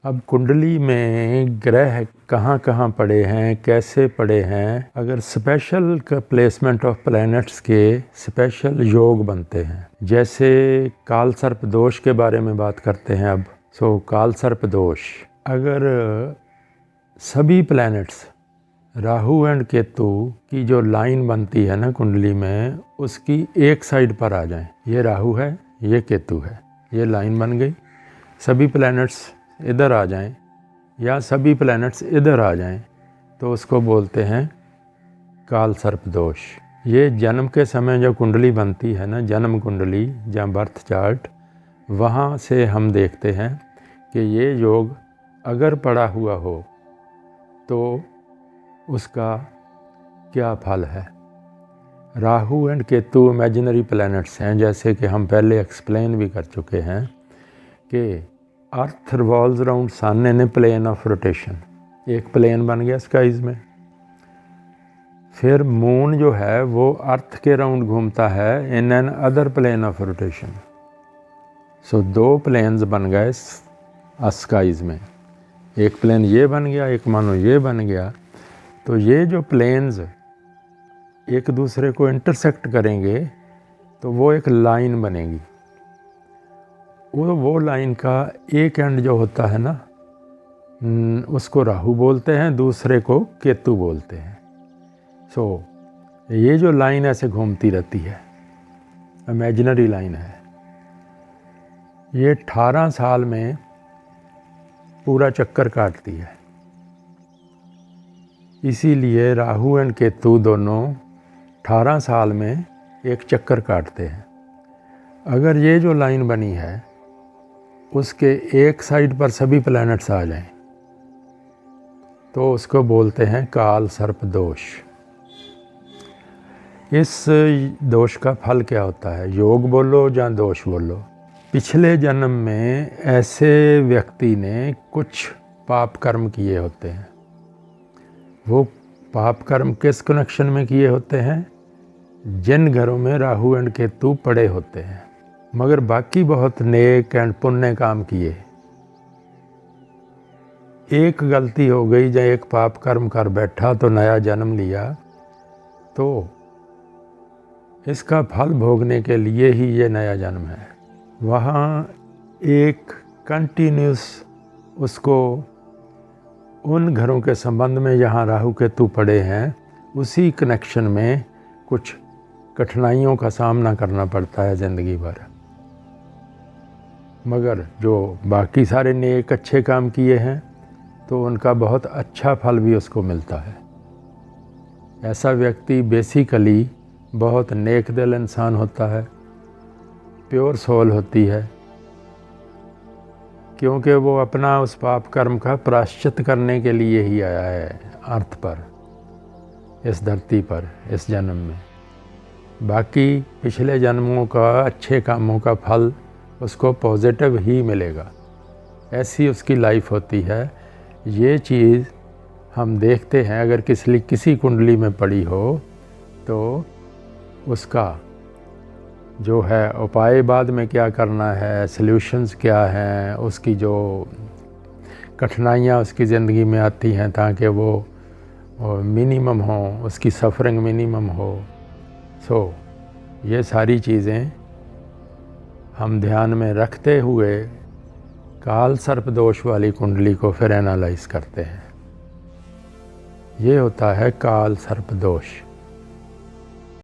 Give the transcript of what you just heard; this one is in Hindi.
अब कुंडली में ग्रह कहाँ कहाँ पड़े हैं, कैसे पड़े हैं, अगर स्पेशल प्लेसमेंट ऑफ प्लैनेट्स के स्पेशल योग बनते हैं। जैसे काल सर्प दोष के बारे में बात करते हैं अब। काल सर्प दोष, अगर सभी प्लैनेट्स राहु एंड केतु की जो लाइन बनती है ना कुंडली में, उसकी एक साइड पर आ जाएं। ये राहु है, ये केतु है, ये लाइन बन गई। सभी प्लैनेट्स इधर आ जाएं या सभी प्लैनेट्स इधर आ जाएं तो उसको बोलते हैं काल सर्प दोष। ये जन्म के समय जो कुंडली बनती है ना, जन्म कुंडली या बर्थ चार्ट, वहाँ से हम देखते हैं कि ये योग अगर पड़ा हुआ हो तो उसका क्या फल है। Rahu and Ketu imaginary planets हैं, जैसे कि हम पहले एक्सप्लेन भी कर चुके हैं कि earth revolves around sun in a plane of rotation. एक प्लेन बन गया स्काइज में। फिर मून जो है वो अर्थ के राउंड घूमता है in an other plane of rotation. दो प्लेन्स बन गए स्काइज में। एक प्लेन ये बन गया, एक मानो ये बन गया। तो ये जो प्लेन्स एक दूसरे को इंटरसेक्ट करेंगे तो वो एक लाइन बनेगी। वो लाइन का एक एंड जो होता है ना, उसको राहु बोलते हैं, दूसरे को केतु बोलते हैं। ये जो लाइन ऐसे घूमती रहती है, इमेजिनरी लाइन है, ये 18 साल में पूरा चक्कर काटती है। इसीलिए राहु एंड केतु दोनों 18 साल में एक चक्कर काटते हैं। अगर ये जो लाइन बनी है उसके एक साइड पर सभी प्लैनेट्स आ जाएं तो उसको बोलते हैं काल सर्प दोष। इस दोष का फल क्या होता है, योग बोलो या दोष बोलो। पिछले जन्म में ऐसे व्यक्ति ने कुछ पाप कर्म किए होते हैं। वो पाप कर्म किस कनेक्शन में किए होते हैं? जिन घरों में राहु एंड केतु पड़े होते हैं। मगर बाकी बहुत नेक एंड पुण्य काम किए। एक गलती हो गई या एक पाप कर्म कर बैठा तो नया जन्म लिया, तो इसका फल भोगने के लिए ही ये नया जन्म है। वहाँ एक कंटिन्यूस उसको उन घरों के संबंध में जहाँ राहु केतु पड़े हैं, उसी कनेक्शन में कुछ कठिनाइयों का सामना करना पड़ता है ज़िंदगी भर। मगर जो बाकी सारे नेक अच्छे काम किए हैं तो उनका बहुत अच्छा फल भी उसको मिलता है। ऐसा व्यक्ति बेसिकली बहुत नेक दिल इंसान होता है, प्योर सोल होती है, क्योंकि वो अपना उस पाप कर्म का प्रायश्चित करने के लिए ही आया है अर्थ पर, इस धरती पर, इस जन्म में। बाकी पिछले जन्मों का अच्छे कामों का फल उसको पॉजिटिव ही मिलेगा। ऐसी उसकी लाइफ होती है। ये चीज़ हम देखते हैं, अगर किसी कुंडली में पड़ी हो तो उसका जो है उपाय बाद में क्या करना है, सल्यूशंस क्या हैं, उसकी जो कठिनाइयाँ उसकी ज़िंदगी में आती हैं ताकि वो मिनिमम हो, उसकी सफरिंग मिनिमम हो। ये सारी चीज़ें हम ध्यान में रखते हुए काल सर्प दोष वाली कुंडली को फिर एनालाइज करते हैं। ये होता है काल सर्प दोष।